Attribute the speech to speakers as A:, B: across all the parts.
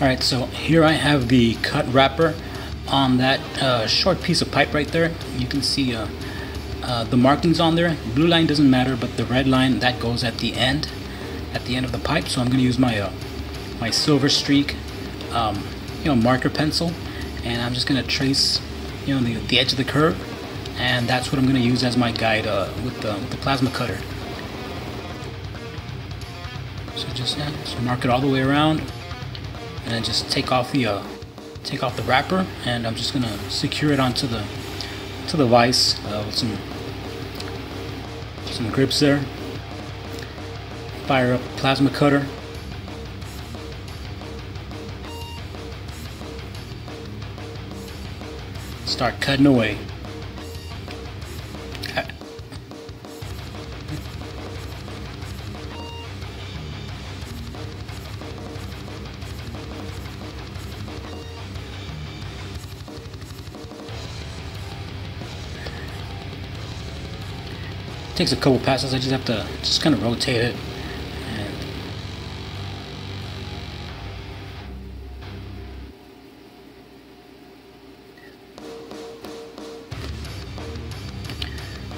A: Alright, so here I have the cut wrapper on that short piece of pipe right there. You can see the markings on there. Blue line doesn't matter, but the red line, that goes at the end of the pipe. So I'm going to use my my silver streak marker pencil, and I'm just going to trace the edge of the curve, and that's what I'm going to use as my guide with the plasma cutter. So just mark it all the way around, and then just take off the wrapper, and I'm just going to secure it onto the vise with some grips there. Fire up plasma cutter. Start cutting away. Takes a couple passes. I just have to kind of rotate it.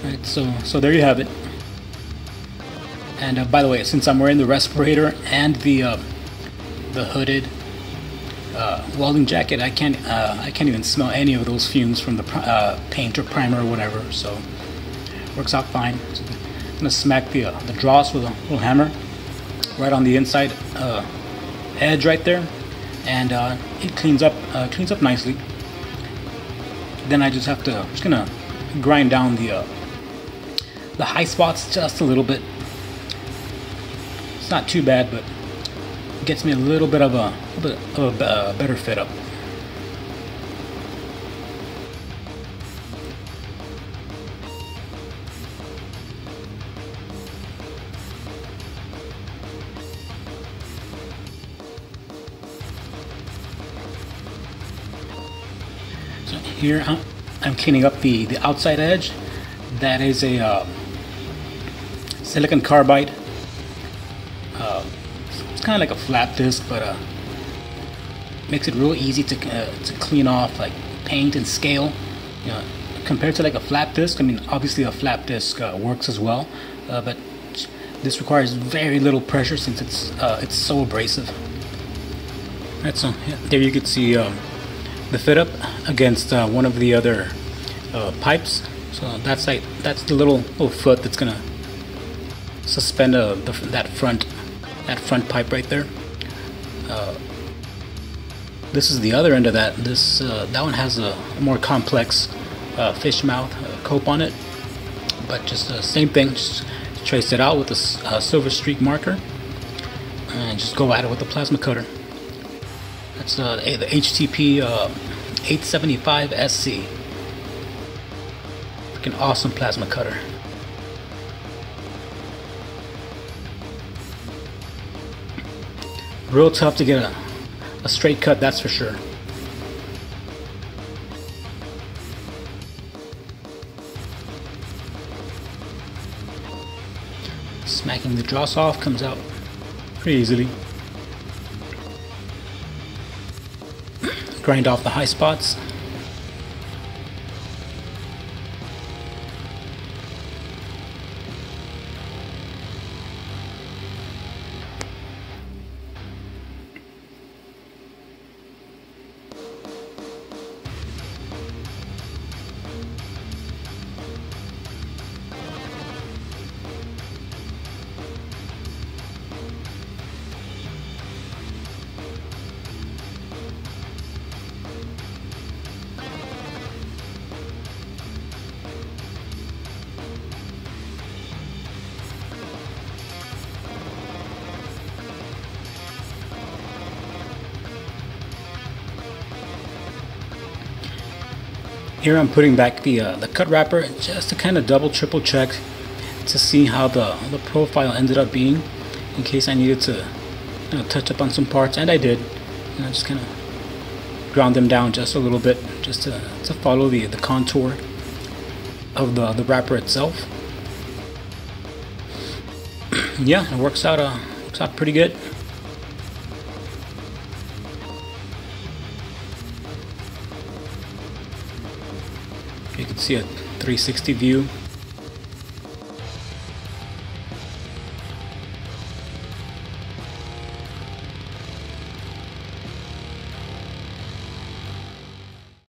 A: Alright, so there you have it. And by the way, since I'm wearing the respirator and the hooded welding jacket, I can't even smell any of those fumes from the paint or primer or whatever. So works out fine. So I'm gonna smack the dross with a little hammer right on the inside edge right there, and it cleans up nicely. Then I just gonna grind down the high spots just a little bit. It's not too bad, but it gets me a little bit of a better fit up. So here I'm cleaning up the outside edge. That is a silicon carbide. It's kind of like a flat disc, but makes it real easy to clean off like paint and scale. Compared to like a flat disc, I mean, obviously a flat disc works as well, but this requires very little pressure since it's so abrasive. Right, so there you can see the fit up against one of the other pipes. So that's the little foot that's gonna suspend that front pipe right there. This is the other end of that. That one has a more complex fish mouth cope on it, but just the same thing. Just trace it out with a silver streak marker, and just go at it with the plasma cutter. That's the HTP 875 SC. Freaking awesome plasma cutter. Real tough to get a straight cut, that's for sure. Smacking the dross off comes out pretty easily. Grind off the high spots. Here I'm putting back the cut wrapper just to kind of triple check to see how the profile ended up being, in case I needed to touch up on some parts, and I did. Just kind of ground them down just a little bit, just to follow the contour of the wrapper itself. Yeah, it works out pretty good. You can see a 360 view.